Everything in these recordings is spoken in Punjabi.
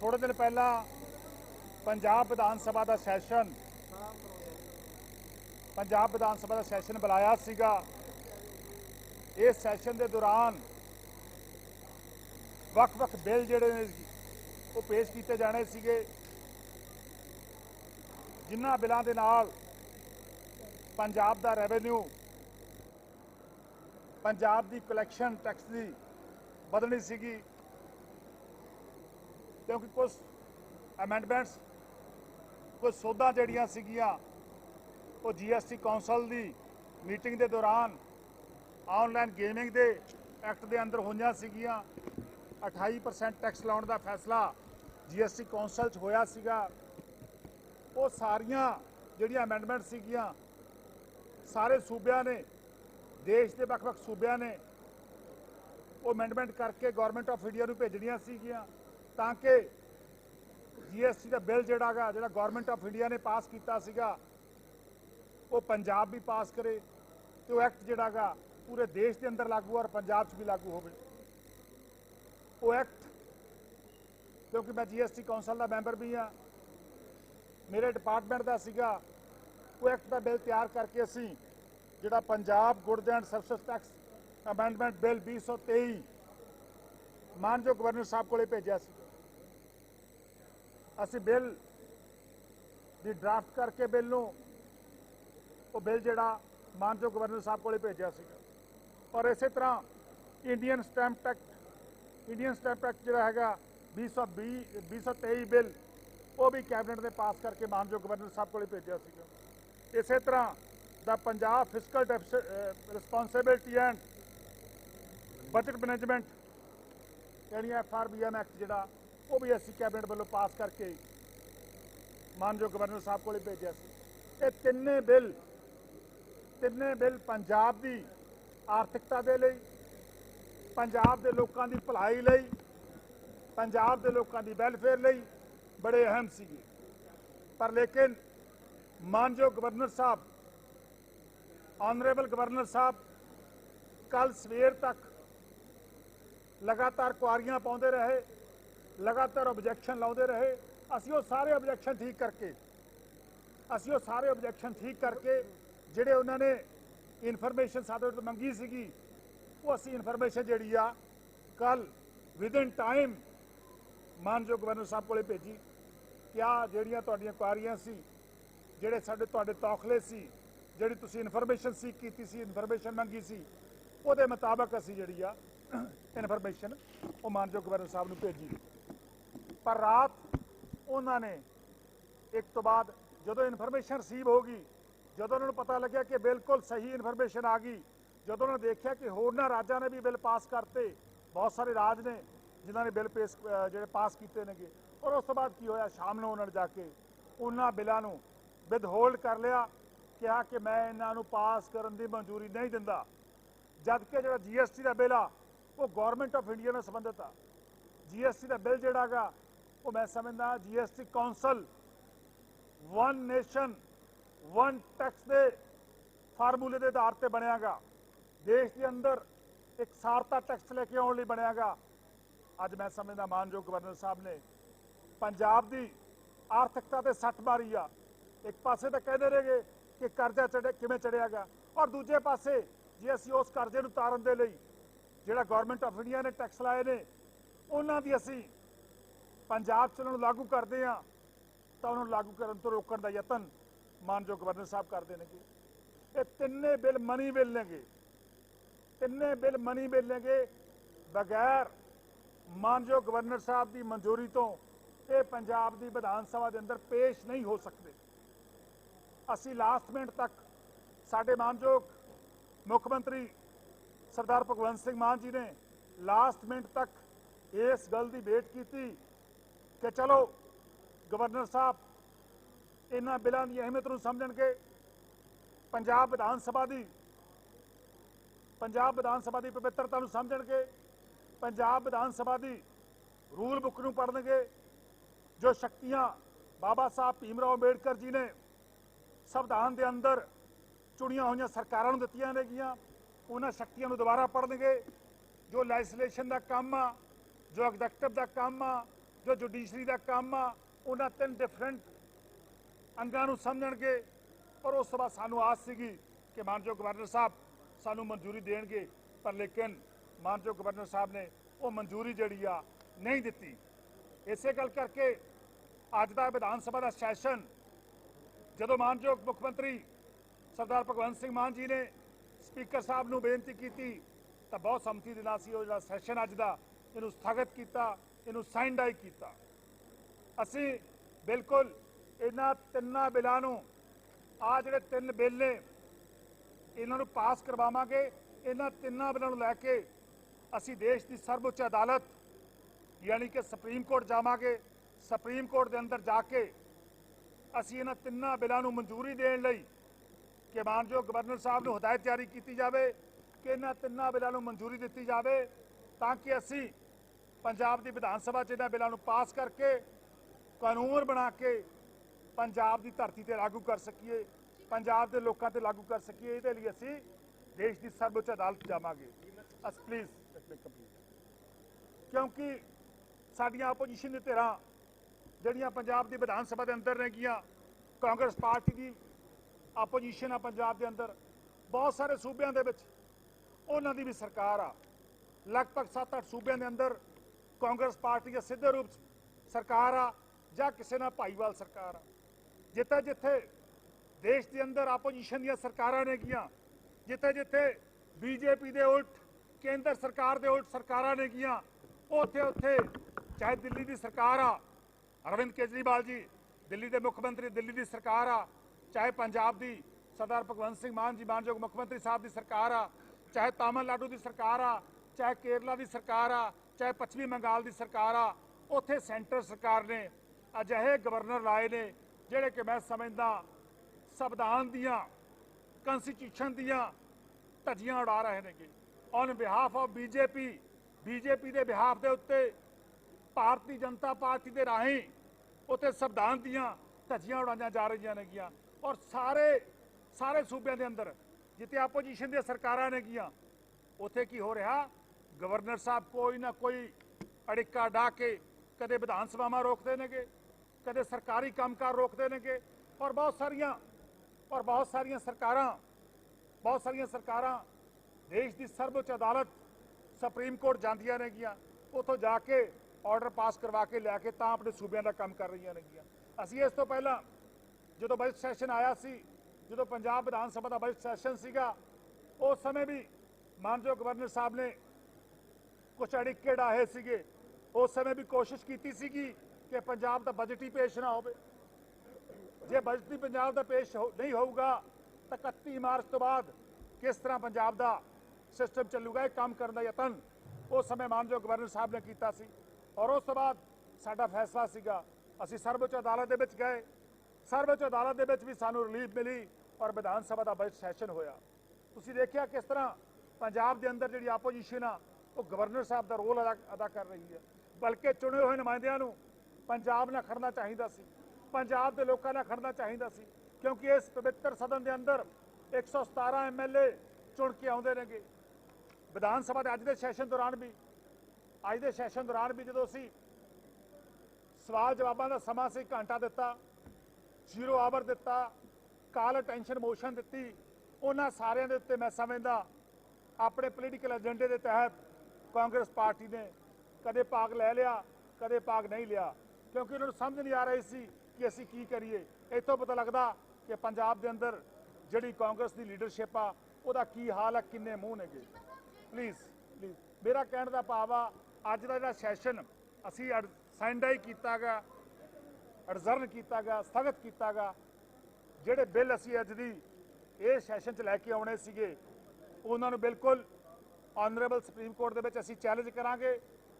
थोड़े दिन पहला पंजाब विधान सभा का सैशन बुलाया सीगा। इस सैशन के दौरान वक्-वक् बिल जिहड़े ने वो पेश किए जाने सीगे, जिन्हां बिलों के नाल पंजाब का रेवेन्यू, पंजाब की कलैक्शन टैक्स की बदलनी सीगी, क्योंकि कुछ अमेंडमेंट्स, कुछ सोधां जिहड़ियां सीगियां वो GST कौंसल की मीटिंग के दौरान ऑनलाइन गेमिंग के एक्ट के अंदर होईयां सीगियां। 28% टैक्स लाने का फैसला GST कौंसल च होया सीगा। वो सारियां जिहड़ियां अमेंडमेंट सीगियां सारे सूबियां ने, देश के वक्-वक् सूबियां ने वो अमेंडमेंट करके गौरमेंट ऑफ इंडिया नूं भेजणियां सीगियां ताकि GST का बिल जिहड़ा गौरमेंट ऑफ इंडिया ने पास किया सीगा वो पंजाब भी पास करे तो एक्ट जिहड़ा पूरे देश के अंदर लागू और पंजाब च भी लागू होवे। वो एक्ट, क्योंकि मैं GST कौंसल का मैंबर भी हाँ, मेरे डिपार्टमेंट का सीगा, वो एक्ट का बिल तैयार करके असी जिहड़ा Punjab goods and services tax amendment bill 2023 मानयोग गवर्नर साहब को भेजा सी। असी बिल की ड्राफ्ट करके बिल नूं वो बिल जिहड़ा मानयोग गवर्नर साहब को भेजा सीगा। और इस तरह इंडियन स्टैंप एक्ट जिहड़ा हैगा 2023 बिल वो भी कैबिनेट ने पास करके मानयोग गवर्नर साहब को भेजा सीगा। इस तरह the Punjab fiscal responsibility and budget management यानी FRBM एक्ट जिहड़ा वो भी असी कैबिनेट वालों पास करके मानयोग गवर्नर साहब को भेजा सी। ये तिन्ने बिल पंजाब की आर्थिकता दे लई, पंजाब के लोगों की भलाई लई, पंजाब के लोगों की वैलफेयर लई बड़े अहम सीगे। पर लेकिन मानयोग गवर्नर साहब, ऑनरेबल गवर्नर साहब कल सवेर तक लगातार कुआरियां पाउंदे रहे, लगातार ऑब्जैक्शन लाउंदे रहे। असीं वो सारे ऑब्जैक्शन ठीक करके जिहड़े उन्होंने इनफॉर्मेशन साडे तो मंगी सीगी वो असीं इनफॉर्मेशन जिहड़ी आ कल विद इन टाइम मानयोग गवर्नर साहब को भेजी। क्या जिहड़ियां तुहाडीआं कुआरियां सी, जिहड़े साडे तुहाडे तौखले सी, जिहड़ी तुसीं इनफॉर्मेशन सीक कीती सी, इनफॉर्मेशन मंगी सी, उहदे मुताबक असीं जिहड़ी आ इनफॉर्मेशन वो मानयोग गवर्नर साहब नूं भेजी। पर रात उन्होंने एक तो बाद जो इनफॉर्मेशन रिसीव होगी, जो उन्होंने पता लगे कि बिल्कुल सही इनफॉर्मेशन आ गई, जो उन्होंने देखा कि होरना राज्यों ने भी बिल पास करते, बहुत सारे राज ने जिन्होंने बिल जो पास किए हैं, और उस तो बाद की होया, शाम को उन्होंने जाके उन्होंने बिलों विद होल्ड कर लिया, कहा कि मैं इन्हों पास करने की मंजूरी नहीं दिंदा। जबकि जो GST का बिल आ वो गौरमेंट ऑफ इंडिया ने संबंधित आ। GST का बिल जोड़ा वो मैं समझदा GST council one nation one tax के फार्मूले के आधार पर बनेगा, देश के अंदर एक सारता टैक्स लेके आने लिए बनेगा। अज मैं समझदा मानयोग गवर्नर साहब ने पंजाब की आर्थिकता से सट मारी आ। एक पासे तो कहते रहे कि कर्जा किवें चढ़ियागा, और दूजे पासे जे असीं उस कर्जे नूं उतारन दे लई जिहड़ा गौरमेंट ऑफ इंडिया ने टैक्स लाए ने उन्हां दी असीं पंजाब च उन्हां नूं लागू करदे हां तो उन्हां नूं लागू करन तो रोकण दा यतन मानयोग गवर्नर साहब करते हैं। ये तिन्ने बिल मनी बिल नेगे, बगैर मानयोग गवर्नर साहब की मंजूरी तो ये पंजाब की विधान सभा के अंदर पेश नहीं हो सकते। असी लास्ट मिनट तक साडे मानयोग मुख्यमंत्री सरदार भगवंत सिंह मान जी ने लास्ट मिनट तक इस गल की वेट की कि चलो गवर्नर साहब इन्हां बिलों की अहमियत नूं समझणगे, पंजाब विधान सभा की पवित्रता नूं समझणगे, पंजाब विधान सभा की रूल बुक नूं पढ़णगे, जो शक्तियां बाबा साहब भीमराव अंबेडकर जी ने संविधान के अंदर चुनिया हुई सरकारों नूं दित्तियां नेगियां, उन्हां शक्तियों नूं दोबारा पढ़णगे। जो लैजिस्लेशन का काम आ, जो एग्जैक्टिव का काम आ, जो जुडिशरी का काम आ उन्होंने 3 डिफरेंट अंगां नूं समझणगे और उस तो बाद सानू आस सीगी कि मानयोग गवर्नर साहब सानू मंजूरी देणगे, पर लेकिन मानयोग गवर्नर साहब ने वो मंजूरी जिहड़ी आ नहीं दित्ती। इसे गल करके अज दा विधान सभा का सैशन जदों मानयोग मुख्यमंत्री सरदार भगवंत सिंह मान जी ने स्पीकर साहब नूं बेनती की तो बहुत सम्मति दे नाल सी जिहड़ा सैशन अज दा इहनूं स्थगित किया, इहनूं साइन डाई किया। असीं बिल्कुल इन्हां 3 बिलां नूं आ जिहड़े 3 बिल ने इन्हां नूं पास करवावांगे। इन्हां 3 बिलां नूं लैके असीं देश की सर्वोच्च अदालत यानी कि सुप्रीम कोर्ट जावांगे। सुप्रीम कोर्ट के अंदर जाके असीं इन्हां 3 बिलां नूं मंजूरी देण लई कि मानयोग गवर्नर साहब नूं हदायत जारी की जाए कि इन्हां 3 बिलां नूं मंजूरी दी जाए ताकि असीं पंजाब की विधान सभा च इन्हां बिलां नूं पास करके कानून बना के पंजाब की धरती पर लागू कर सकीए, पंजाब के लोगों पर लागू कर सकीए। ये लिए असी देश की सर्वोच्च अदालत जावांगे। प्लीज़ क्योंकि साडियां अपोजिशन दी धिरां जिहड़ियां पंजाब की विधान सभा के अंदर ने गियां, कांग्रेस पार्टी की अपोजिशन आ पंजाब के अंदर बहुत सारे सूबे दे विच उन्हां दी भी सरकार आ। लगभग 7-8 सूबे के अंदर कांग्रेस पार्टी का सीधे रूप सरकार आ जां किसी ना भाईवाल सरकार आ। जिथे जिथे देश के अंदर आपोजिशन दी सरकारां ने गियां, जिथे जिथे बीजेपी के उल्ट केंद्र सरकार के उल्ट सरकारां ने गियां, उत्थे उत्थे चाहे दिल्ली की सरकार आ, अरविंद केजरीवाल जी दिल्ली के मुख्यमंत्री, दिल्ली की सरकार आ, चाहे पंजाब की सरदार भगवंत सिंह मान जी मानयोग मुख्यमंत्री साहब की सरकार आ, चाहे तमिलनाडु की सरकार आ, चाहे केरला की सरकार आ, चाहे पश्चिमी बंगाल की सरकार आ, उत्थे सेंटर सरकार ने अजिहे गवर्नर लाए ने जिहड़े कि मैं समझदा संविधान दियां कॉन्स्टिट्यूशन दियां धज्जियां उड़ा रहे हैं। ऑन बिहाफ ऑफ बीजेपी के बिहाफ के उत्ते भारतीय जनता पार्टी के राही उत्ते संविधान दियां धज्जियां उड़ाईयां जा रही ने और सारे सूबे के अंदर जिते आपोजिशन दी सरकारां ने गियां उत्थे की हो रहा, गवर्नर साहब कोई ना कोई अड़िक्का डा के कदे विधान सभावां रोकते ने, कदे सरकारी कामकाज रोकते ने और बहुत सारियां सरकारां देश की सर्वोच्च अदालत सुप्रीम कोर्ट जांदियां ने गियां, उतों जाके ऑर्डर पास करवा के लैके तां अपने सूबे का काम कर रही ने गियां। असीं इस तो पहला जो बजट सैशन आया सी, जो पंजाब विधान सभा का बजट सैशन सीगा, उस समय भी मानयोग गवर्नर साहब ने कुछ अड़िक्के डाहे सीगे। उस समय भी कोशिश की सीगी कि पंजाब का बजट ही पेश ना हो। जे बजट ही पंजाब का पेश नहीं होगा तो 31 मार्च तो बाद किस तरह पंजाब का सिस्टम चलूगा, एक काम करने का यतन उस समय मानयोग गवर्नर साहब ने किया सी। और उस तो बाद साडा फैसला सीगा, असीं सर्वोच्च अदालत दे विच गए, सर्वोच्च अदालत दे विच भी सानू रिलीफ मिली और विधान सभा का बजट सैशन होया। तुसीं देखिया किस तरह पंजाब के अंदर जिहड़ी आपोजिशन आ वो गवर्नर साहब का रोल अदा कर रही है। बल्कि चुने हुए नुमाइंदियां नूं पंजाब नाल खड़ना चाहिदा सी, पंजाब के लोगों नाल खड़ना चाहिदा सी, क्योंकि इस पवित्र सदन के अंदर 117 MLA चुन के आउंदे नेगे। विधान सभा के अज के सैशन दौरान भी जो असीं सवाल जवाबां का समा से घंटा दिता, 0 आवर दिता, काल अटेंशन मोशन दी, उन्हां सारियां दे उत्ते मैं समझदा अपने पोलीटिकल एजेंडे के तहत कांग्रेस पार्टी ने कदे भाग लै लिया, कदे भाग नहीं लिया, क्योंकि उन्होंने समझ नहीं आ रही सी कि असीं की करिए। इत्थों पता लगता कि पंजाब के अंदर जिहड़ी कांग्रेस की लीडरशिप आ उहदा की हाल है, किन्ने मूँह नेगे। प्लीज़ मेरा कहने का भाव आ अज का जिहड़ा सैशन असीं साइनडाई किया गया, एडजर्न किया गया, स्थगित किया गया, जिहड़े बिल असीं अज दी इह सैशन च लैके आउणे सीगे उन्हां नूं बिल्कुल ऑनरेबल सुप्रीम कोर्ट दे विच असीं चैलेंज करांगे।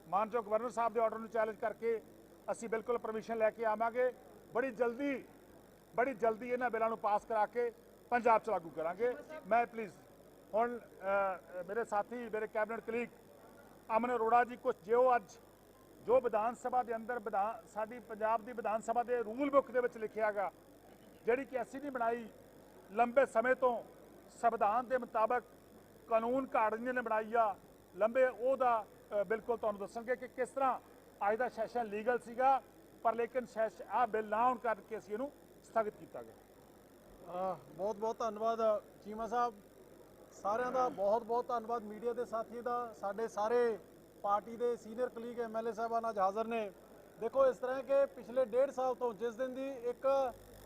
मानयोग गवर्नर साहब के ऑर्डर नूं चैलेंज करके असीं बिल्कुल परमिशन लैके आवांगे। बड़ी जल्दी इन्हां बिलां नूं पास करा के पंजाब च लागू करांगे। मैं प्लीज़ हुण मेरे साथी मेरे कैबिनेट कलीग अमन अरोड़ा जी कुछ जो विधान सभा के अंदर साडी पंजाब की विधान सभा के रूल बुक के विच लिखिया गा, जिहड़ी कि असीं नहीं बनाई, लंबे समय तो संविधान के मुताबिक कानून घाड़ियां ने बनाई आ, लंबे ओहदा बिल्कुल तुहानूं दस्सणगे कि किस तरह ਅੱਜ ਦਾ ਸੈਸ਼ਨ ਲੀਗਲ ਸੀਗਾ, ਪਰ ਲੇਕਿन ਆ ਬਿੱਲ ਨਾ ਹੋਣ ਕਰਕੇ ਅਸੀਂ ਇਹਨੂੰ ਸਥਗਿਤ ਕੀਤਾ ਗਿਆ। ਬਹੁਤ ਬਹੁਤ ਧੰਨਵਾਦ ਚੀਮਾ ਸਾਹਿਬ, ਸਾਰਿਆਂ ਦਾ ਬਹੁਤ ਬਹੁਤ ਧੰਨਵਾਦ। ਮੀਡੀਆ ਦੇ ਸਾਥੀ ਦਾ, ਸਾਡੇ ਸਾਰੇ ਪਾਰਟੀ ਦੇ ਸੀਨੀਅਰ ਕਲੀਗ MLA ਸਾਹਿਬਾਨ ਅੱਜ ਹਾਜ਼ਰ ਨੇ। ਦੇਖੋ ਇਸ ਤਰ੍ਹਾਂ ਕਿ ਪਿਛਲੇ 1.5 ਸਾਲ ਤੋਂ ਜਿਸ ਦਿਨ ਦੀ ਇੱਕ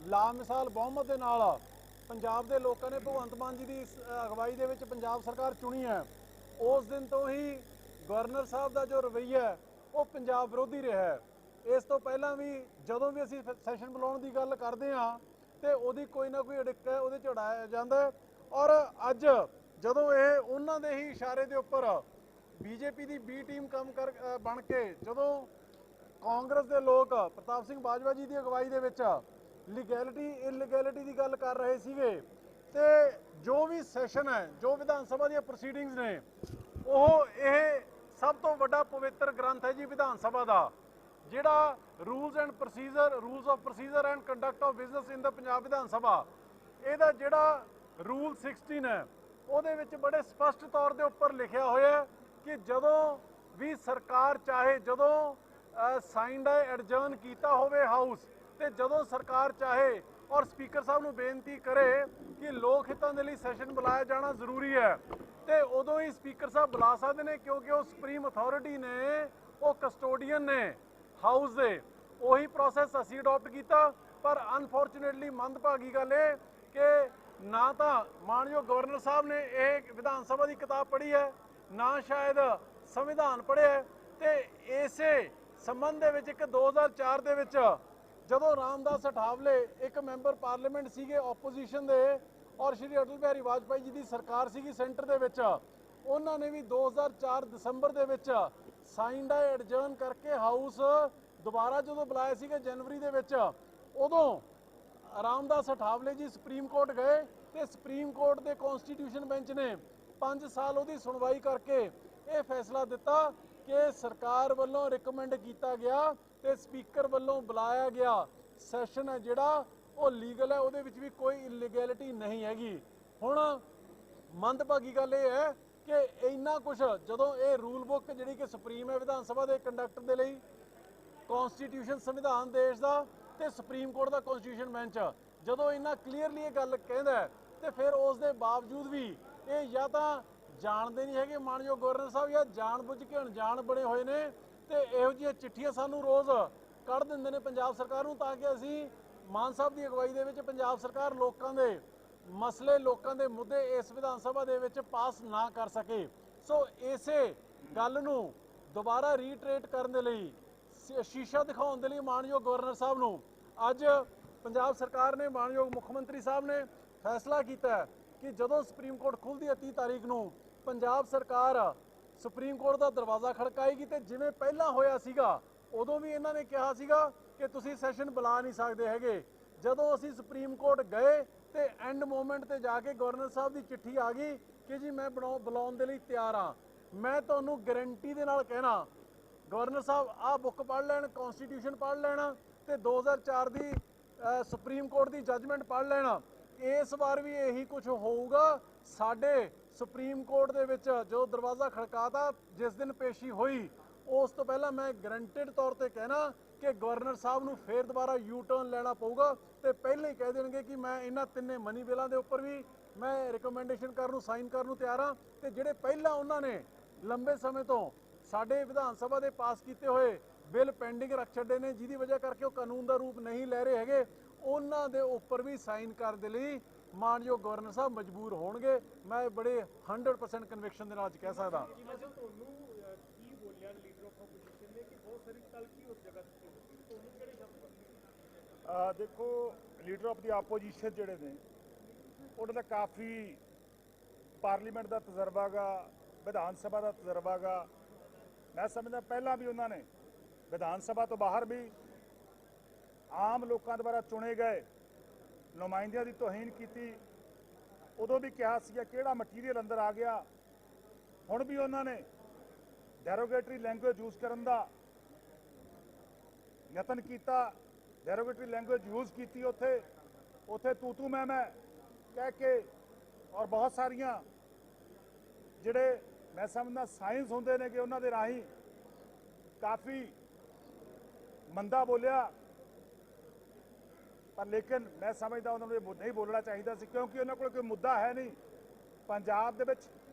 ਲਾਮਿਸਾਲ ਬਹੁਮਤ ਦੇ ਨਾਲ ਪੰਜਾਬ ਦੇ ਲੋਕਾਂ ਨੇ ਭਗਵੰਤ ਮਾਨ ਜੀ ਦੀ ਅਗਵਾਈ ਦੇ ਵਿੱਚ ਪੰਜਾਬ ਸਰਕਾਰ ਚੁਣੀ ਹੈ, ਉਸ ਦਿਨ ਤੋਂ ਹੀ ਗਵਰਨਰ ਸਾਹਿਬ ਦਾ ਜੋ ਰਵੱਈਆ ਹੈ ਉਹ ਪੰਜਾਬ ਵਿਰੋਧੀ ਰਿਹਾ ਹੈ। ਇਸ ਤੋਂ ਪਹਿਲਾਂ ਵੀ ਜਦੋਂ ਵੀ ਅਸੀਂ ਸੈਸ਼ਨ ਬੁਲਾਉਣ ਦੀ ਗੱਲ ਕਰਦੇ ਹਾਂ ਤੇ ਉਹਦੀ ਕੋਈ ਨਾ ਕੋਈ ਅੜਿੱਕਾ ਉਹਦੇ 'ਚ ਉਡਾਇਆ ਜਾਂਦਾ। ਔਰ ਅੱਜ ਜਦੋਂ ਇਹ ਉਹਨਾਂ ਦੇ ਹੀ ਇਸ਼ਾਰੇ ਦੇ ਉੱਪਰ BJP ਦੀ B ਟੀਮ ਕੰਮ ਬਣ ਕੇ ਜਦੋਂ ਕਾਂਗਰਸ ਦੇ ਲੋਕ ਪ੍ਰਤਾਪ ਸਿੰਘ ਬਾਜਵਾ ਜੀ ਦੀ ਅਗਵਾਈ ਦੇ ਵਿੱਚ ਲੀਗੈਲਿਟੀ ਇਲੀਗੈਲਿਟੀ ਦੀ ਗੱਲ ਕਰ ਰਹੇ ਸੀਗੇ, ਤੇ ਜੋ ਵੀ ਸੈਸ਼ਨ ਹੈ, ਜੋ ਵਿਧਾਨ ਸਭਾ ਦੀਆਂ ਪ੍ਰੋਸੀਡਿੰਗਸ ਨੇ, ਉਹ ਇਹ ਸਭ ਤੋਂ ਵੱਡਾ ਪਵਿੱਤਰ ਗ੍ਰੰਥ ਹੈ ਜੀ ਵਿਧਾਨ ਸਭਾ ਦਾ, ਜਿਹੜਾ rules of procedure and conduct of business in the Punjab Vidhan Sabha, ਇਹਦਾ ਜਿਹੜਾ ਰੂਲ 16 ਹੈ ਉਹਦੇ ਵਿੱਚ ਬੜੇ ਸਪਸ਼ਟ ਤੌਰ ਦੇ ਉੱਪਰ ਲਿਖਿਆ ਹੋਇਆ ਕਿ ਜਦੋਂ ਵੀ ਸਰਕਾਰ ਚਾਹੇ, ਜਦੋਂ ਸਾਈਨਡ ਹੈ ਐਡਜਰਨ ਕੀਤਾ ਹੋਵੇ ਹਾਊਸ, ਤੇ ਜਦੋਂ ਸਰਕਾਰ ਚਾਹੇ ਔਰ ਸਪੀਕਰ ਸਾਹਿਬ ਨੂੰ ਬੇਨਤੀ ਕਰੇ ਕਿ ਲੋਕ ਹਿੱਤਾਂ ਦੇ ਲਈ ਸੈਸ਼ਨ ਬੁਲਾਇਆ ਜਾਣਾ ਜ਼ਰੂਰੀ ਹੈ, ਤੇ ਉਦੋਂ ਹੀ ਸਪੀਕਰ ਸਾਹਿਬ ਬੁਲਾ ਸਕਦੇ ਨੇ, ਕਿਉਂਕਿ ਉਹ ਸੁਪਰੀਮ ਅਥਾਰਟੀ ਨੇ, ਉਹ ਕਸਟੋਡੀਅਨ ਨੇ ਹਾਊਸ ਦੇ। ਉਹੀ ਪ੍ਰੋਸੈਸ ਅਸੀਂ ਅਡਾਪਟ ਕੀਤਾ, ਪਰ ਅਨਫੋਰਚੂਨੇਟਲੀ ਮੰਦਭਾਗੀ ਗੱਲ ਇਹ ਕਿ ਨਾ ਤਾਂ ਮਾਨਯੋਗ ਗਵਰਨਰ ਸਾਹਿਬ ਨੇ ਇਹ ਵਿਧਾਨ ਸਭਾ ਦੀ ਕਿਤਾਬ ਪੜ੍ਹੀ ਹੈ, ਨਾ ਸ਼ਾਇਦ ਸੰਵਿਧਾਨ ਪੜ੍ਹਿਆ। ਤੇ ਇਸੇ ਸੰਬੰਧ ਦੇ ਵਿੱਚ ਇੱਕ 2004 ਦੇ ਵਿੱਚ ਜਦੋਂ ਰਾਮਦਾਸ ਅਠਾਵਲੇ ਇੱਕ ਮੈਂਬਰ ਪਾਰਲੀਮੈਂਟ ਸੀਗੇ ਆਪੋਜੀਸ਼ਨ ਦੇ, ਔਰ ਸ਼੍ਰੀ ਅਟਲ ਬਿਹਾਰੀ ਵਾਜਪਾਈ ਜੀ ਦੀ ਸਰਕਾਰ ਸੀਗੀ ਸੈਂਟਰ ਦੇ ਵਿੱਚ, ਉਹਨਾਂ ਨੇ ਵੀ 2004 ਦਸੰਬਰ ਦੇ ਵਿੱਚ ਸਾਈਨਡ ਐਡਜਰਨ ਕਰਕੇ ਹਾਊਸ ਦੁਬਾਰਾ ਜਦੋਂ ਬੁਲਾਏ ਸੀਗੇ ਜਨਵਰੀ ਦੇ ਵਿੱਚ, ਉਦੋਂ ਰਾਮਦਾਸ ਅਠਾਵਲੇ ਜੀ ਸੁਪਰੀਮ ਕੋਰਟ ਗਏ ਤੇ ਸੁਪਰੀਮ ਕੋਰਟ ਦੇ ਕੌਂਸਟੀਟਿਊਸ਼ਨ ਬੈਂਚ ਨੇ 5 ਸਾਲ ਉਹਦੀ ਸੁਣਵਾਈ ਕਰਕੇ ਇਹ ਫੈਸਲਾ ਦਿੱਤਾ ਕਿ ਸਰਕਾਰ ਵੱਲੋਂ ਰਿਕਮੈਂਡ ਕੀਤਾ ਗਿਆ ਤੇ ਸਪੀਕਰ ਵੱਲੋਂ ਬੁਲਾਇਆ ਗਿਆ ਸੈਸ਼ਨ ਹੈ ਜਿਹੜਾ ਉਹ ਲੀਗਲ ਹੈ, ਉਹਦੇ ਵਿੱਚ ਵੀ ਕੋਈ ਇਲੀਗੈਲਿਟੀ ਨਹੀਂ ਹੈਗੀ। ਹੁਣ ਮੰਦਭਾਗੀ ਗੱਲ ਇਹ ਹੈ ਕਿ ਇੰਨਾ ਕੁਝ ਜਦੋਂ ਇਹ ਰੂਲ ਬੁੱਕ ਜਿਹੜੀ ਕਿ ਸੁਪਰੀਮ ਹੈ ਵਿਧਾਨ ਸਭਾ ਦੇ ਕੰਡਕਟਰ ਦੇ ਲਈ, ਕੌਂਸਟੀਟਿਊਸ਼ਨ ਸੰਵਿਧਾਨ ਦੇਸ਼ ਦਾ ਤੇ ਸੁਪਰੀਮ ਕੋਰਟ ਦਾ ਕੌਂਸਟੀਟਿਊਸ਼ਨ ਬੈਂਚ, ਜਦੋਂ ਇੰਨਾ ਕਲੀਅਰਲੀ ਇਹ ਗੱਲ ਕਹਿੰਦਾ ਤੇ ਫਿਰ ਉਸ ਦੇ ਬਾਵਜੂਦ ਵੀ ਇਹ ਜਾਂ ਤਾਂ ਜਾਣਦੇ ਨਹੀਂ ਹੈਗੇ ਮਾਨਯੋਗ ਗਵਰਨਰ ਸਾਹਿਬ, ਜਾਂ ਜਾਣਬੁੱਝ ਕੇ ਅਣਜਾਣ ਬਣੇ ਹੋਏ ਨੇ, ਤੇ ਇਹੋ ਜਿਹੀਆਂ ਚਿੱਠੀਆਂ ਸਾਨੂੰ ਰੋਜ਼ ਕੱਢ ਦਿੰਦੇ ਨੇ ਪੰਜਾਬ ਸਰਕਾਰ ਨੂੰ, ਤਾਂ ਕਿ ਅਸੀਂ ਮਾਨ ਸਾਹਿਬ ਦੀ ਅਗਵਾਈ ਦੇ ਵਿੱਚ ਪੰਜਾਬ ਸਰਕਾਰ ਲੋਕਾਂ ਦੇ ਮਸਲੇ, ਲੋਕਾਂ ਦੇ ਮੁੱਦੇ ਇਸ ਵਿਧਾਨ ਸਭਾ ਦੇ ਵਿੱਚ ਪਾਸ ਨਾ ਕਰ ਸਕੇ। ਸੋ ਇਸੇ ਗੱਲ ਨੂੰ ਦੁਬਾਰਾ ਰੀਟਰੇਟ ਕਰਨ ਦੇ ਲਈ, ਸ਼ੀਸ਼ਾ ਦਿਖਾਉਣ ਦੇ ਲਈ ਮਾਨਯੋਗ ਗਵਰਨਰ ਸਾਹਿਬ ਨੂੰ ਅੱਜ ਪੰਜਾਬ ਸਰਕਾਰ ਨੇ, ਮਾਨਯੋਗ ਮੁੱਖ ਮੰਤਰੀ ਸਾਹਿਬ ਨੇ ਫੈਸਲਾ ਕੀਤਾ ਕਿ ਜਦੋਂ ਸੁਪਰੀਮ ਕੋਰਟ ਖੁੱਲ੍ਹਦੀ ਹੈ 30 ਤਾਰੀਖ ਨੂੰ, ਪੰਜਾਬ ਸਰਕਾਰ ਸੁਪਰੀਮ ਕੋਰਟ ਦਾ ਦਰਵਾਜ਼ਾ ਖੜਕਾਏਗੀ। ਤੇ ਜਿਵੇਂ ਪਹਿਲਾਂ ਹੋਇਆ ਸੀਗਾ, ਉਦੋਂ ਵੀ ਇਹਨਾਂ ਨੇ ਕਿਹਾ ਸੀਗਾ ਕਿ ਤੁਸੀਂ ਸੈਸ਼ਨ ਬੁਲਾ ਨਹੀਂ ਸਕਦੇ ਹੈਗੇ। ਜਦੋਂ ਅਸੀਂ ਸੁਪਰੀਮ ਕੋਰਟ ਗਏ ਤੇ ਐਂਡ ਮੂਮੈਂਟ ਤੇ ਜਾ ਕੇ ਗਵਰਨਰ ਸਾਹਿਬ ਦੀ ਚਿੱਠੀ ਆ ਗਈ ਕਿ ਜੀ ਮੈਂ ਬੁਲਾਉਣ ਦੇ ਲਈ ਤਿਆਰ ਹਾਂ। ਮੈਂ ਤੁਹਾਨੂੰ ਗਰੰਟੀ ਦੇ ਨਾਲ ਕਹਿਣਾ, ਗਵਰਨਰ ਸਾਹਿਬ ਆਹ ਬੁੱਕ ਪੜ੍ਹ ਲੈਣ, ਕੌਂਸਟੀਟਿਊਸ਼ਨ ਪੜ੍ਹ ਲੈਣਾ ਤੇ 2004 ਦੀ ਸੁਪਰੀਮ ਕੋਰਟ ਦੀ ਜੱਜਮੈਂਟ ਪੜ੍ਹ ਲੈਣਾ। ਇਸ ਵਾਰ ਵੀ ਇਹੀ ਕੁਝ ਹੋਊਗਾ। ਸਾਡੇ ਸੁਪਰੀਮ ਕੋਰਟ ਦੇ ਵਿੱਚ ਜੋ ਦਰਵਾਜ਼ਾ ਖੜਕਾਤਾ, ਜਿਸ ਦਿਨ ਪੇਸ਼ੀ ਹੋਈ, ਉਸ ਤੋਂ ਪਹਿਲਾਂ ਮੈਂ ਗਰੰਟਿਡ ਤੌਰ ਤੇ ਕਹਿਣਾ ਕਿ ਗਵਰਨਰ ਸਾਹਿਬ ਨੂੰ ਫੇਰ ਦੁਬਾਰਾ ਯੂ ਟਰਨ ਲੈਣਾ ਪਊਗਾ ਤੇ ਪਹਿਲਾਂ ਹੀ ਕਹਿ ਦੇਣਗੇ ਕਿ ਮੈਂ ਇਹਨਾਂ ਤਿੰਨੇ ਮਨੀ ਬਿੱਲਾਂ ਦੇ ਉੱਪਰ ਵੀ ਮੈਂ ਰਿਕਮੈਂਡੇਸ਼ਨ ਕਰਨ ਨੂੰ, ਸਾਈਨ ਕਰਨ ਨੂੰ ਤਿਆਰ ਹਾਂ। ਤੇ ਜਿਹੜੇ ਪਹਿਲਾਂ ਉਹਨਾਂ ਨੇ ਲੰਬੇ ਸਮੇਂ ਤੋਂ ਸਾਡੇ ਵਿਧਾਨ ਸਭਾ ਦੇ ਪਾਸ ਕੀਤੇ ਹੋਏ ਬਿੱਲ ਪੈਂਡਿੰਗ ਰੱਖ ਛੱਡੇ ਨੇ, ਜਿਹਦੀ ਵਜ੍ਹਾ ਕਰਕੇ ਉਹ ਕਾਨੂੰਨ ਦਾ ਰੂਪ ਨਹੀਂ ਲੈ ਰਹੇ ਹੈਗੇ, ਉਹਨਾਂ ਦੇ ਉੱਪਰ ਵੀ ਸਾਈਨ ਕਰਨ ਦੇ ਲਈ ਮਾਨਯੋਗ ਗਵਰਨਰ ਸਾਹਿਬ ਮਜਬੂਰ ਹੋਣਗੇ। ਮੈਂ ਬੜੇ 100% ਕਨਵਿਕਸ਼ਨ ਦੇ ਨਾਲ ਕਹਿ ਸਕਦਾ। ਦੇਖੋ, ਲੀਡਰ ਆਫ ਦੀ ਆਪੋਜੀਸ਼ਨ ਜਿਹੜੇ ਨੇ ਉਹਨਾਂ ਦਾ ਕਾਫੀ ਪਾਰਲੀਮੈਂਟ ਦਾ ਤਜਰਬਾ ਗਾ, ਵਿਧਾਨ ਸਭਾ ਦਾ ਤਜਰਬਾ ਗਾ। ਮੈਂ ਸਮਝਦਾ ਪਹਿਲਾਂ ਵੀ ਉਹਨਾਂ ਨੇ ਵਿਧਾਨ ਸਭਾ ਤੋਂ ਬਾਹਰ ਵੀ ਆਮ ਲੋਕਾਂ ਦੁਆਰਾ ਚੁਣੇ ਗਏ ਨੁਮਾਇੰਦਿਆਂ ਦੀ ਤੋਹੀਨ ਕੀਤੀ। ਉਦੋਂ ਵੀ ਕਿਹਾ ਸੀਗਾ ਕਿਹੜਾ ਮਟੀਰੀਅਲ ਅੰਦਰ ਆ ਗਿਆ। ਹੁਣ ਵੀ ਉਹਨਾਂ ਨੇ ਡੈਰੋਗੇਟਰੀ ਲੈਂਗੁਏਜ ਯੂਜ਼ ਕਰਨ ਦਾ ਯਤਨ ਕੀਤਾ, ਡੈਰੋਗੇਟਰੀ ਲੈਂਗੁਏਜ ਯੂਜ਼ ਕੀਤੀ ਉੱਥੇ ਤੂੰ ਮੈਂ ਕਹਿ ਕੇ, ਔਰ ਬਹੁਤ ਸਾਰੀਆਂ ਜਿਹੜੇ ਮੈਂ ਸਮਝਦਾ ਸਾਇੰਸ ਹੁੰਦੇ ਨੇ ਕਿ ਉਹਨਾਂ ਦੇ ਰਾਹੀਂ ਕਾਫੀ ਮੰਦਾ ਬੋਲਿਆ, ਪਰ ਲੇਕਿਨ ਮੈਂ ਸਮਝਦਾ ਉਹਨਾਂ ਨੂੰ ਇਹ ਨਹੀਂ ਬੋਲਣਾ ਚਾਹੀਦਾ ਸੀ, ਕਿਉਂਕਿ ਉਹਨਾਂ ਕੋਲ ਕੋਈ ਮੁੱਦਾ ਹੈ ਨਹੀਂ। ਪੰਜਾਬ ਦੇ ਵਿੱਚ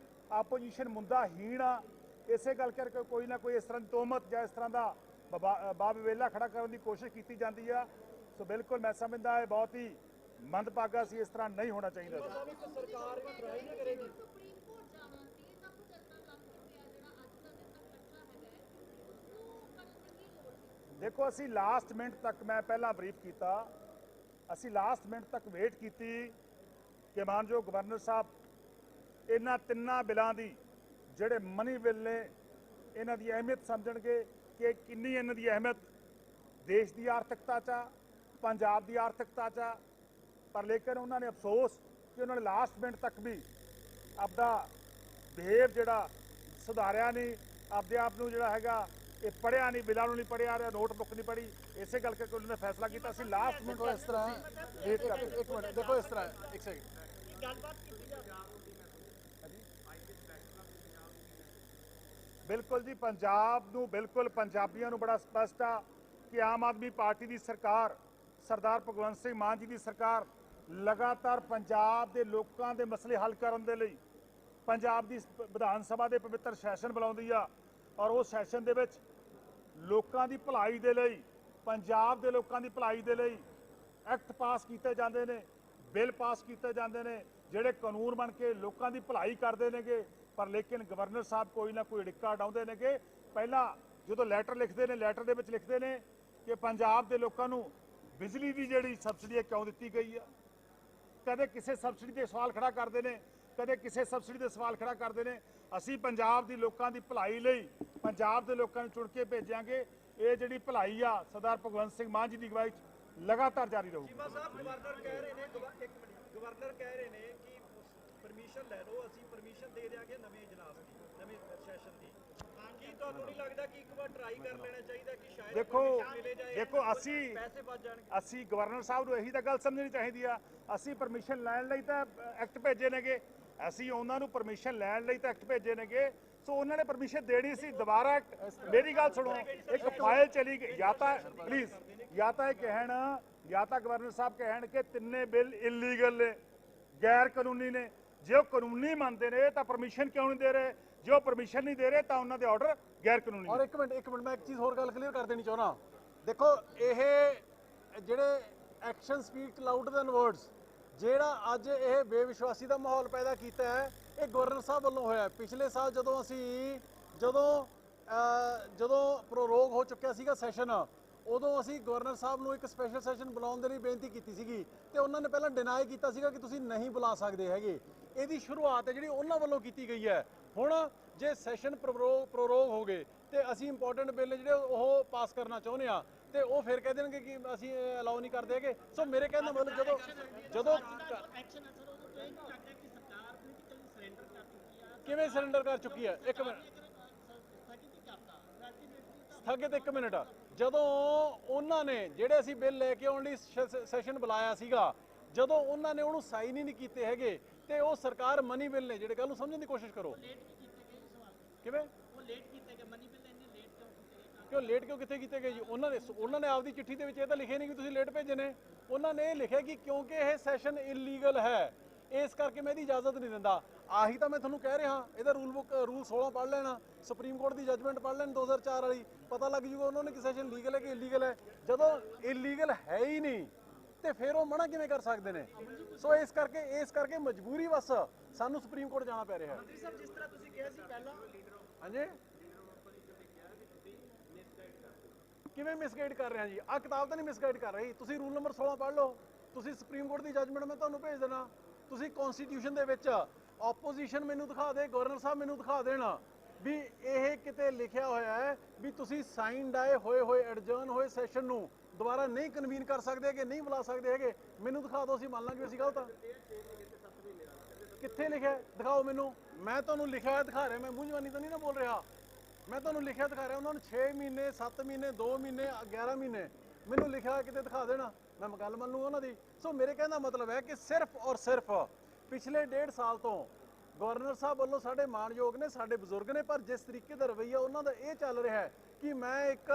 ਆਪੋਜੀਸ਼ਨ ਮੁੱਦਾਹੀਣ ਆ, ਇਸੇ ਗੱਲ ਕਰਕੇ ਕੋਈ ਨਾ ਕੋਈ ਇਸ ਤਰ੍ਹਾਂ ਦੀ ਤੋਹਮਤ ਜਾਂ ਇਸ ਤਰ੍ਹਾਂ ਦਾ ਬਾਬੇਲਾ ਖੜਾ ਕਰਨ ਦੀ ਕੋਸ਼ਿਸ਼ ਕੀਤੀ ਜਾਂਦੀ ਆ। ਸੋ ਬਿਲਕੁਲ ਮੈਂ ਸਮਝਦਾ ਇਹ ਬਹੁਤ ਹੀ ਮੰਦਭਾਗਾ ਸੀ, ਇਸ ਤਰ੍ਹਾਂ ਨਹੀਂ ਹੋਣਾ ਚਾਹੀਦਾ ਸੀ। ਸਰਕਾਰ ਵੀ ਟਰਾਈ ਨਾ ਕਰੇਗੀ। ਦੇਖੋ ਅਸੀਂ ਲਾਸਟ ਮਿੰਟ ਤੱਕ, ਮੈਂ ਪਹਿਲਾਂ ਬਰੀਫ ਕੀਤਾ, ਅਸੀਂ ਲਾਸਟ ਮਿੰਟ ਤੱਕ ਵੇਟ ਕੀਤੀ ਕਿ ਮਾਨਯੋਗ ਗਵਰਨਰ ਸਾਹਿਬ ਇਹਨਾਂ ਤਿੰਨਾਂ ਬਿੱਲਾਂ ਦੀ ਜਿਹੜੇ ਮਨੀ ਬਿੱਲ ਨੇ ਇਹਨਾਂ ਦੀ ਅਹਿਮੀਅਤ ਸਮਝਣਗੇ ਕਿ ਕਿੰਨੀ ਇਹਨਾਂ ਦੀ ਅਹਿਮੀਅਤ ਦੇਸ਼ ਦੀ ਆਰਥਿਕਤਾ 'ਚ ਆ, ਪੰਜਾਬ ਦੀ ਆਰਥਿਕਤਾ 'ਚ ਆ। ਪਰ ਲੇਕਿਨ ਉਹਨਾਂ ਨੇ ਅਫਸੋਸ ਕਿ ਉਹਨਾਂ ਨੇ ਲਾਸਟ ਮਿੰਟ ਤੱਕ ਵੀ ਆਪਦਾ ਬਿਹੇਵ ਜਿਹੜਾ ਸੁਧਾਰਿਆ ਨਹੀਂ, ਆਪਦੇ ਆਪ ਨੂੰ ਜਿਹੜਾ ਹੈਗਾ ਇਹ ਪੜ੍ਹਿਆ ਨਹੀਂ, ਬਿੱਲਾਂ ਨੂੰ ਨਹੀਂ ਪੜ੍ਹਿਆ ਰਿਹਾ, ਨੋਟਬੁੱਕ ਨਹੀਂ ਪੜ੍ਹੀ, ਇਸੇ ਕਰਕੇ ਉਹਨਾਂ ਨੇ ਫੈਸਲਾ ਕੀਤਾ ਸੀ ਲਾਸਟ ਮਿੰਟ ਇਸ ਤਰ੍ਹਾਂ ਵੇਟ ਕਰਦੇ। ਇੱਕ ਮਿੰਟ ਦੇਖੋ, ਇਸ ਤਰ੍ਹਾਂ ਇੱਕ ਸੈਕਿੰਡ ਗੱਲਬਾਤ ਕੀਤੀ ਬਿਲਕੁਲ ਜੀ, ਪੰਜਾਬ ਨੂੰ ਬਿਲਕੁਲ ਪੰਜਾਬੀਆਂ ਨੂੰ ਬੜਾ ਸਪਸ਼ਟ ਆ ਕਿ ਆਮ ਆਦਮੀ ਪਾਰਟੀ ਦੀ ਸਰਕਾਰ, ਸਰਦਾਰ ਭਗਵੰਤ ਸਿੰਘ ਮਾਨ ਜੀ ਦੀ ਸਰਕਾਰ ਲਗਾਤਾਰ ਪੰਜਾਬ ਦੇ ਲੋਕਾਂ ਦੇ ਮਸਲੇ ਹੱਲ ਕਰਨ ਦੇ ਲਈ ਪੰਜਾਬ ਦੀ ਵਿਧਾਨ ਸਭਾ ਦੇ ਪਵਿੱਤਰ ਸੈਸ਼ਨ ਬੁਲਾਉਂਦੀ ਆ, ਔਰ ਉਸ ਸੈਸ਼ਨ ਦੇ ਵਿੱਚ ਲੋਕਾਂ ਦੀ ਭਲਾਈ ਦੇ ਲਈ, ਪੰਜਾਬ ਦੇ ਲੋਕਾਂ ਦੀ ਭਲਾਈ ਦੇ ਲਈ ਐਕਟ ਪਾਸ ਕੀਤੇ ਜਾਂਦੇ ਨੇ, ਬਿੱਲ ਪਾਸ ਕੀਤੇ ਜਾਂਦੇ ਨੇ, ਜਿਹੜੇ ਕਾਨੂੰਨ ਬਣ ਕੇ ਲੋਕਾਂ ਦੀ ਭਲਾਈ ਕਰਦੇ ਨੇਗੇ। ਪਰ ਲੇਕਿਨ ਗਵਰਨਰ ਸਾਹਿਬ ਕੋਈ ਨਾ ਕੋਈ ਅੜਿੱਕਾ ਡਾਉਂਦੇ ਨੇਗੇ। ਪਹਿਲਾਂ ਜਦੋਂ ਲੈਟਰ ਲਿਖਦੇ ਨੇ, ਲੈਟਰ ਦੇ ਵਿੱਚ ਲਿਖਦੇ ਨੇ ਕਿ ਪੰਜਾਬ ਦੇ ਲੋਕਾਂ ਨੂੰ ਬਿਜਲੀ ਦੀ ਜਿਹੜੀ ਸਬਸਿਡੀ ਕਿਉਂ ਦਿੱਤੀ ਗਈ ਆ, ਕਦੇ ਕਿਸੇ ਸਬਸਿਡੀ ਦੇ ਸਵਾਲ ਖੜਾ ਕਰਦੇ ਨੇ, ਕਦੇ ਕਿਸੇ ਸਬਸਿਡੀ ਦੇ ਸਵਾਲ ਖੜਾ ਕਰਦੇ ਨੇ। ਅਸੀਂ ਪੰਜਾਬ ਦੀ ਲੋਕਾਂ ਦੀ ਭਲਾਈ ਲਈ ਪੰਜਾਬ ਦੇ ਲੋਕਾਂ ਨੂੰ ਚੁਣ ਕੇ ਭੇਜਾਂਗੇ। ਇਹ ਜਿਹੜੀ ਭਲਾਈ ਆ ਸਰਦਾਰ ਭਗਵੰਤ ਸਿੰਘ ਮਾਨ ਜੀ ਦੀ ਅਗਵਾਈ 'ਚ ਲਗਾਤਾਰ ਜਾਰੀ ਰਹੂਗੀ। ਚੀਮਾ ਸਾਹਿਬ ਗਵਰਨਰ ਕਹਿ ਰਹੇ ਨੇ, ਗਵਰਨਰ ਕਹਿ ਰਹੇ ਨੇ ਕਿ ਪਰਮਿਸ਼ਨ ਲੈ ਲਓ, ਅਸੀਂ ਪਰਮਿਸ਼ਨ ਦੇ ਦਿਆਂਗੇ ਨਵੇਂ ਇਜਲਾਸ ਦੀ, ਨਵੇਂ ਸੈਸ਼ਨ ਦੀ। ਕੀ ਤੁਹਾਨੂੰ ਨਹੀਂ ਲੱਗਦਾ ਕਿ ਇੱਕ ਵਾਰ ਟਰਾਈ ਕਰ ਲੈਣਾ ਚਾਹੀਦਾ ਕਿ ਸ਼ਾਇਦ ਦੇਖੋ ਅਸੀਂ ਪੈਸੇ ਬਚ ਜਾਣਗੇ? ਅਸੀਂ ਗਵਰਨਰ ਸਾਹਿਬ ਨੂੰ ਇਹੀ ਤਾਂ ਗੱਲ ਸਮਝਣੀ ਚਾਹੀਦੀ ਆ। ਅਸੀਂ ਪਰਮਿਸ਼ਨ ਲੈਣ ਲਈ ਤਾਂ ਐਕਟ ਭੇਜੇ ਨੇਗੇ, ਅਸੀਂ ਉਹਨਾਂ ਨੂੰ ਪਰਮਿਸ਼ਨ ਲੈਣ ਲਈ ਤਾਂ ਐਕਟ ਭੇਜੇ ਨੇਗੇ। ਸੋ ਉਹਨਾਂ ਨੇ ਪਰਮਿਸ਼ਨ ਦੇਣੀ ਸੀ। ਦੁਬਾਰਾ ਐਕਟ, ਮੇਰੀ ਗੱਲ ਸੁਣੋ, ਇੱਕ ਫਾਈਲ ਚਲੀ ਗਈ, ਜਾਂ ਤਾਂ ਪਲੀਜ਼, ਜਾਂ ਤਾਂ ਇਹ ਕਹਿਣ, ਜਾਂ ਤਾਂ ਗਵਰਨਰ ਸਾਹਿਬ ਕਹਿਣ ਕਿ ਤਿੰਨੇ ਬਿੱਲ ਇਲੀਗਲ ਨੇ, ਗੈਰ ਕਾਨੂੰਨੀ ਨੇ। ਜੇ ਉਹ ਕਾਨੂੰਨੀ ਮੰਨਦੇ ਨੇ ਤਾਂ ਪਰਮਿਸ਼ਨ ਕਿਉਂ ਨਹੀਂ ਦੇ ਰਹੇ? ਜੇ ਉਹ ਪਰਮਿਸ਼ਨ ਨਹੀਂ ਦੇ ਰਹੇ ਤਾਂ ਉਹਨਾਂ ਦੇ ਆਰਡਰ ਗੈਰ ਕਾਨੂੰਨੀ। ਔਰ ਇੱਕ ਮਿੰਟ ਮੈਂ ਇੱਕ ਚੀਜ਼ ਹੋਰ ਗੱਲ ਕਲੀਅਰ ਕਰ ਦੇਣੀ ਚਾਹੁੰਦਾ। ਦੇਖੋ, ਇਹ ਜਿਹੜੇ action speak louder then words, ਜਿਹੜਾ ਅੱਜ ਇਹ ਬੇਵਿਸ਼ਵਾਸੀ ਦਾ ਮਾਹੌਲ ਪੈਦਾ ਕੀਤਾ ਹੈ, ਇਹ ਗਵਰਨਰ ਸਾਹਿਬ ਵੱਲੋਂ ਹੋਇਆ। ਪਿਛਲੇ ਸਾਲ ਜਦੋਂ ਪ੍ਰੋਰੋਗ ਹੋ ਚੁੱਕਿਆ ਸੀਗਾ ਸੈਸ਼ਨ, ਉਦੋਂ ਅਸੀਂ ਗਵਰਨਰ ਸਾਹਿਬ ਨੂੰ ਇੱਕ ਸਪੈਸ਼ਲ ਸੈਸ਼ਨ ਬੁਲਾਉਣ ਦੇ ਲਈ ਬੇਨਤੀ ਕੀਤੀ ਸੀਗੀ, ਤੇ ਉਹਨਾਂ ਨੇ ਪਹਿਲਾਂ ਡਿਨਾਈ ਕੀਤਾ ਸੀਗਾ ਕਿ ਤੁਸੀਂ ਨਹੀਂ ਬੁਲਾ ਸਕਦੇ ਹੈਗੇ। ਇਹਦੀ ਸ਼ੁਰੂਆਤ ਹੈ ਜਿਹੜੀ ਉਹਨਾਂ ਵੱਲੋਂ ਕੀਤੀ ਗਈ ਹੈ। ਹੁਣ ਜੇ ਸੈਸ਼ਨ ਪ੍ਰੋਰੋਗ ਹੋ ਗਏ ਤੇ ਅਸੀਂ ਇੰਪੋਰਟੈਂਟ ਬਿੱਲ ਜਿਹੜੇ ਉਹ ਪਾਸ ਕਰਨਾ ਚਾਹੁੰਦੇ ਆ, ਤੇ ਉਹ ਫਿਰ ਕਹਿ ਦੇਣਗੇ ਕਿ ਅਸੀਂ ਅਲਾਉ ਨਹੀਂ ਕਰਦੇ ਹੈਗੇ। ਸੋ ਮੇਰੇ ਕਹਿਣ ਦਾ ਮਤਲਬ ਜਦੋਂ ਕਿਵੇਂ ਸਰੈਂਡਰ ਕਰ ਚੁੱਕੀ ਹੈ, ਇੱਕ ਮਿੰਟ ਸਥਗਿਤ, ਇੱਕ ਮਿੰਟ, ਜਦੋਂ ਉਹਨਾਂ ਨੇ ਜਿਹੜੇ ਅਸੀਂ ਬਿੱਲ ਲੈ ਕੇ ਆਉਣ ਲਈ ਸੈਸ਼ਨ ਬੁਲਾਇਆ ਸੀਗਾ, ਜਦੋਂ ਉਹਨਾਂ ਨੇ ਉਹਨੂੰ ਸਾਈਨ ਹੀ ਨਹੀਂ ਕੀਤੇ ਹੈਗੇ, ਤੇ ਉਹ ਸਰਕਾਰ ਮਨੀ ਬਿੱਲ ਨੇ, ਜਿਹੜੇ ਗੱਲ ਨੂੰ ਸਮਝਣ ਦੀ ਕੋਸ਼ਿਸ਼ ਕਰੋ। ਕਿਵੇਂ ਉਹ ਲੇਟ ਕੀਤੇ ਗਏ ਮਨੀ ਬਿੱਲ? ਇੰਨੇ ਲੇਟ ਕਿਉਂ ਲੇਟ ਕਿੱਥੇ ਕੀਤੇ ਗਏ ਜੀ? ਉਹਨਾਂ ਨੇ ਆਪਦੀ ਚਿੱਠੀ ਦੇ ਵਿੱਚ ਇਹ ਤਾਂ ਲਿਖਿਆ ਨਹੀਂ ਕਿ ਤੁਸੀਂ ਲੇਟ ਭੇਜੇ ਨੇ। ਉਹਨਾਂ ਨੇ ਇਹ ਲਿਖਿਆ ਕਿ ਕਿਉਂਕਿ ਇਹ ਸੈਸ਼ਨ ਇਲੀਗਲ ਹੈ, ਇਸ ਕਰਕੇ ਮੈਂ ਇਹਦੀ ਇਜਾਜ਼ਤ ਨਹੀਂ ਦਿੰਦਾ। ਆਹੀ ਤਾਂ ਮੈਂ ਤੁਹਾਨੂੰ ਕਹਿ ਰਿਹਾ। ਇਹਦਾ ਰੂਲ 16 ਪੜ੍ਹ ਲੈਣਾ, ਸੁਪਰੀਮ ਕੋਰਟ ਦੀ ਜਜਮੈਂਟ ਪੜ੍ਹ ਲੈਣ 2004 ਵਾਲੀ, ਪਤਾ ਲੱਗ ਜੂਗਾ ਉਹਨਾਂ ਨੇ ਕਿ ਸੈਸ਼ਨ ਲੀਗਲ ਹੈ ਕਿ ਇਲੀਗਲ ਹੈ। ਜਦੋਂ ਇਲੀਗਲ ਹੈ ਹੀ ਨਹੀਂ ਤੇ ਫਿਰ ਉਹ ਮਨਾ ਕਿਵੇਂ ਕਰ ਸਕਦੇ ਨੇ? ਸੋ ਇਸ ਕਰਕੇ ਮਜਬੂਰੀ ਬਸ ਸਾਨੂੰ ਸੁਪਰੀਮ ਕੋਰਟ ਜਾਣਾ ਪੈ ਰਿਹਾ ਹੈ। ਮੰਤਰੀ ਸਾਹਿਬ, ਜਿਸ ਤਰ੍ਹਾਂ ਤੁਸੀਂ ਕਿਹਾ ਸੀ ਪਹਿਲਾਂ, ਹਾਂਜੀ, ਕਿਵੇਂ ਮਿਸਗਾਈਡ ਕਰ ਰਹੇ ਹਾਂ ਜੀ? ਆਹ ਕਿਤਾਬ ਤਾਂ ਨਹੀਂ ਮਿਸਗਾਈਡ ਕਰ ਰਹੀ। ਤੁਸੀਂ ਰੂਲ ਨੰਬਰ 16 ਪੜ੍ਹ ਲਓ, ਤੁਸੀਂ ਸੁਪਰੀਮ ਕੋਰਟ ਦੀ ਜਜਮੈਂਟ ਮੈਂ ਤੁਹਾਨੂੰ ਭੇਜ ਦੇਣਾ। ਤੁਸੀਂ ਕਨਸਟੀਟਿਊਸ਼ਨ ਦੇ ਵਿੱਚ ਆਪੋਜੀਸ਼ਨ ਮੈਨੂੰ ਦਿਖਾ ਦੇ, ਗਵਰਨਰ ਸਾਹਿਬ ਮੈਨੂੰ ਦਿਖਾ ਦੇਣਾ ਵੀ ਇਹ ਕਿਤੇ ਲਿਖਿਆ ਹੋਇਆ ਹੈ ਵੀ ਤੁਸੀਂ ਸਾਈਨਡ ਆਏ ਹੋਏ ਐਡਜਰਨ ਹੋਏ ਸੈਸ਼ਨ ਨੂੰ ਦੁਬਾਰਾ ਨਹੀਂ ਕਨਵੀਨ ਕਰ ਸਕਦੇ ਕਿ ਨਹੀਂ ਬੁਲਾ ਸਕਦੇ ਹੈਗੇ। ਮੈਨੂੰ ਦਿਖਾ ਦਿਓ, ਅਸੀਂ ਮੰਨ ਲਾਂਗੇ ਅਸੀਂ ਗਲਤ ਆ। ਕਿੱਥੇ ਲਿਖਿਆ? ਦਿਖਾਓ ਮੈਨੂੰ। ਮੈਂ ਤੁਹਾਨੂੰ ਲਿਖਿਆ ਹੋਇਆ ਦਿਖਾ ਰਿਹਾ, ਮੈਂ ਮੂੰਹ ਜਵਾਨੀ ਤਾਂ ਨਹੀਂ ਨਾ ਬੋਲ ਰਿਹਾ। ਮੈਂ ਤੁਹਾਨੂੰ ਲਿਖਿਆ ਦਿਖਾ ਰਿਹਾ। ਉਹਨਾਂ ਨੂੰ 6 ਮਹੀਨੇ 7 ਮਹੀਨੇ 2 ਮਹੀਨੇ 11 ਮਹੀਨੇ ਮੈਨੂੰ ਲਿਖਿਆ ਕਿਤੇ ਦਿਖਾ ਦੇਣਾ, ਮੈਂ ਗੱਲ ਮੰਨ ਲੂੰਗਾ ਉਹਨਾਂ ਦੀ। ਸੋ ਮੇਰੇ ਕਹਿਣ ਦਾ ਮਤਲਬ ਹੈ ਕਿ ਸਿਰਫ ਔਰ ਸਿਰਫ ਪਿਛਲੇ 1.5 ਸਾਲ ਤੋਂ ਗਵਰਨਰ ਸਾਹਿਬ ਵੱਲੋਂ ਸਾਡੇ ਮਾਣਯੋਗ ਨੇ, ਸਾਡੇ ਬਜ਼ੁਰਗ ਨੇ, ਪਰ ਜਿਸ ਤਰੀਕੇ ਦਾ ਰਵੱਈਆ ਉਹਨਾਂ ਦਾ ਇਹ ਚੱਲ ਰਿਹਾ ਹੈ ਕਿ ਮੈਂ ਇੱਕ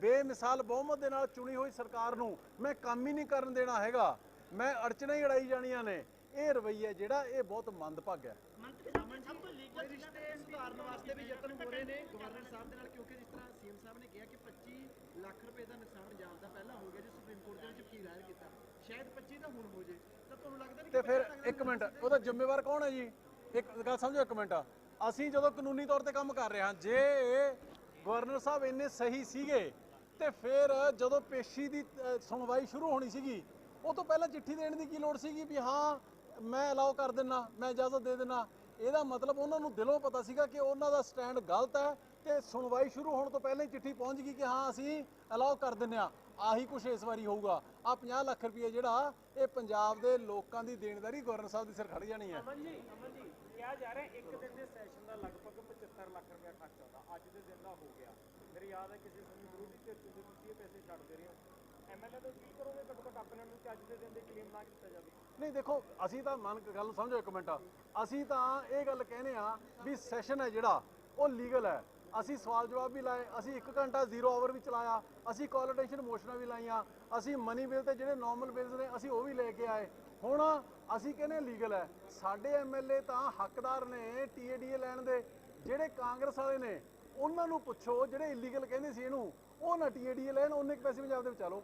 ਬੇਮਿਸਾਲ ਬਹੁਮਤ ਦੇ ਨਾਲ ਚੁਣੀ ਹੋਈ ਸਰਕਾਰ ਨੂੰ ਮੈਂ ਕੰਮ ਹੀ ਨਹੀਂ ਕਰਨ ਦੇਣਾ ਹੈਗਾ, ਮੈਂ ਅੜਚਣਾਂ ਹੀ ਅੜਾਈ ਜਾਣੀਆਂ ਨੇ, ਇਹ ਰਵੱਈਆ ਜਿਹੜਾ ਇਹ ਬਹੁਤ ਮੰਦਭਾਗਾ ਹੈ। ਮੰਤਰੀ ਸਾਹਿਬ ਸਭ ਤੋਂ ਲੀਗਲ ਰਿਸ਼ਤੇ ਸੁਧਾਰਨ ਵਾਸਤੇ ਵੀ ਯਤਨ ਹੋ ਰਹੇ ਨੇ ਗਵਰਨਰ ਸਾਹਿਬ ਦੇ ਨਾਲ, ਕਿਉਂਕਿ ਜਿਸ ਤਰ੍ਹਾਂ ਸੀਐਮ ਸਾਹਿਬ ਨੇ ਕਿਹਾ ਕਿ 25 ਲੱਖ ਰੁਪਏ ਦਾ ਨੁਕਸਾਨ ਪੰਜਾਬ ਦਾ ਪਹਿਲਾਂ ਹੋ ਗਿਆ ਜੋ ਸੁਪਰੀਮ ਕੋਰਟ ਦੇ ਵਿੱਚ ਵਕੀਲ ਹਾਇਰ ਕੀਤਾ, ਸ਼ਾਇਦ 25 ਦਾ ਹੁਣ ਹੋ ਜੇ, ਤਾਂ ਤੁਹਾਨੂੰ ਲੱਗਦਾ ਨਹੀਂ ਤੇ ਫਿਰ ਇੱਕ ਮਿੰਟ, ਉਹਦਾ ਜ਼ਿੰਮੇਵਾਰ ਕੌਣ ਹੈ ਜੀ? ਇੱਕ ਗੱਲ ਸਮਝੋ, ਇੱਕ ਮਿੰਟ, ਅਸੀਂ ਜਦੋਂ ਕਾਨੂੰਨੀ ਤੌਰ ਤੇ ਕੰਮ ਕਰ ਰਹੇ ਹਾਂ, ਜੇ ਗਵਰਨਰ ਸਾਹਿਬ ਇੰਨੇ ਸਹੀ ਸੀਗੇ ਤੇ ਫਿਰ ਜਦੋਂ ਪੇਸ਼ੀ ਦੀ ਸੁਣਵਾਈ ਸ਼ੁਰੂ ਹੋਣੀ ਸੀਗੀ ਉਹ ਤੋਂ ਪਹਿਲਾਂ ਚਿੱਠੀ ਦੇਣ ਦੀ ਕੀ ਲੋੜ ਸੀਗੀ ਵੀ ਹਾਂ ਮੈਂ ਅਲਾਉ ਕਰ ਦਿੰਨਾ, ਮੈਂ ਇਜਾਜ਼ਤ ਦੇ ਦਿੰਨਾ? ਇਹਦਾ ਮਤਲਬ ਉਹਨਾਂ ਨੂੰ ਦਿਲੋਂ ਪਤਾ ਸੀਗਾ ਕਿ ਉਹਨਾਂ ਦਾ ਸਟੈਂਡ ਗਲਤ ਹੈ ਤੇ ਸੁਣਵਾਈ ਸ਼ੁਰੂ ਹੋਣ ਤੋਂ ਪਹਿਲਾਂ ਹੀ ਚਿੱਠੀ ਪਹੁੰਚ ਗਈ ਕਿ ਹਾਂ ਅਸੀਂ ਅਲਾਉ ਕਰ ਦਿੰਨੇ ਆ। ਆਹੀ ਕੁਛ ਇਸ ਵਾਰੀ ਹੋਊਗਾ। ਆ 50 ਲੱਖ ਰੁਪਏ ਜਿਹੜਾ ਇਹ ਪੰਜਾਬ ਦੇ ਲੋਕਾਂ ਦੀ ਦੇਣਦਾਰੀ ਗਵਰਨਰ ਸਾਹਿਬ ਦੀ ਸਿਰ ਖੜ ਜਾਣੀ ਹੈ। ਅਮਨ ਜੀ ਕਿਹਾ ਜਾ ਰਿਹਾ ਇੱਕ ਦਿਨ ਦੇ ਸੈਸ਼ਨ ਦਾ ਲਗਭਗ 75 ਲੱਖ ਰੁਪਏ ਖਰਚ ਆਉਂਦਾ, ਅੱਜ ਦੇ ਦਿਨ ਦਾ ਹੋ ਗਿਆ। ਮੇਰੀ ਯਾਦ ਹੈ ਕਿਸੇ ਸਮੇਂ ਵਿਰੋਧੀ ਧਿਰ ਤੁਸੀਂ ਇਹ ਪੈਸੇ ਛੱਡਦੇ ਰਹੇ ਹੋ, ਐਮਐਲਏ ਤੋਂ ਕੀ ਕਰੋਗੇ ਘੱਟੋ ਘੱਟ ਆਪਣੇ ਨੂੰ ਕਿ ਅੱਜ ਦੇ ਦਿਨ ਦੇ ਕਲੇਮ ਨਾ ਕੀਤਾ ਜਾਵੇ? ਨਹੀਂ ਦੇਖੋ, ਅਸੀਂ ਤਾਂ ਗੱਲ ਸਮਝੋ ਇੱਕ ਮਿੰਟ, ਅਸੀਂ ਤਾਂ ਇਹ ਗੱਲ ਕਹਿੰਦੇ ਆ ਵੀ ਸੈਸ਼ਨ ਹੈ ਜਿਹੜਾ ਉਹ ਲੀਗਲ ਹੈ। ਅਸੀਂ ਸਵਾਲ ਜਵਾਬ ਵੀ ਲਾਏ, ਅਸੀਂ 1 ਘੰਟਾ 0 ਆਵਰ ਵੀ ਚਲਾਇਆ, ਅਸੀਂ ਕਾਲ-ਅਟੈਂਸ਼ਨ ਮੋਸ਼ਨਾਂ ਵੀ ਲਾਈਆਂ, ਅਸੀਂ ਮਨੀ ਬਿੱਲ ਤੇ ਜਿਹੜੇ ਨਾਰਮਲ ਬਿੱਲਸ ਨੇ ਅਸੀਂ ਉਹ ਵੀ ਲੈ ਕੇ ਆਏ। ਹੁਣ ਅਸੀਂ ਕਹਿੰਦੇ ਲੀਗਲ ਹੈ। ਸਾਡੇ ਐਮਐਲਏ ਤਾਂ ਹੱਕਦਾਰ ਨੇ TADA ਲੈਣ ਦੇ। ਜਿਹੜੇ ਕਾਂਗਰਸ ਵਾਲੇ ਨੇ ਉਹਨਾਂ ਨੂੰ ਪੁੱਛੋ, ਜਿਹੜੇ ਇਲੀਗਲ ਕਹਿੰਦੇ ਸੀ ਇਹਨੂੰ, ਉਹ ਨਾ TADA ਲੈਣ, ਉਹਨੇ ਪੈਸੇ ਪੰਜਾਬ ਦੇ ਬਚਾ ਲਓ।